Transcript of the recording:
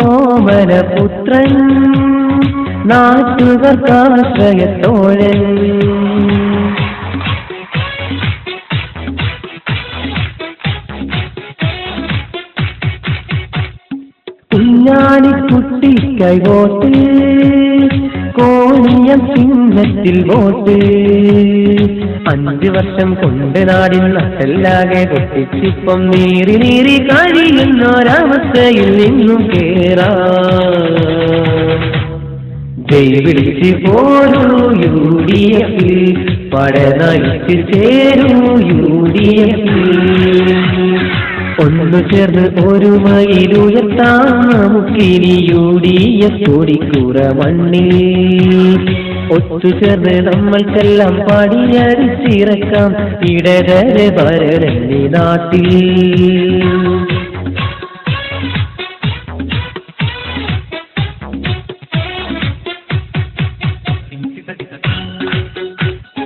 ഓമനപുത്രൻ നാട്ടുകാർക്കാശ്രയത്തോഴൻ Kunhalikutty കൈവോട്ട് conium ചിഹ്നത്തിൽ vote 5 വർഷം കൊണ്ട് നാടിൻ നട്ടെല്ലാകെ പൊട്ടിച്ചിപ്പം നീറി നീറി കഴിയുന്നൊരവസ്ഥയിൽ നിന്നും കേറാ ജയ് വിളിച്ച് പോരൂ UDF പടനയിച്ച് ചേരൂ UDF ഒന്നു ചേർന്ന് ഒരു മയിലുയർത്താം നമുക്കിനി UDF കൊടിക്കൂറ മണ്ണിൽ ഒത്തുചേർന്ന് നമ്മൾക്കെല്ലാം പടിയടിച്ചിറക്കാം ഇടതര ഭരണി നാട്ടിൽ.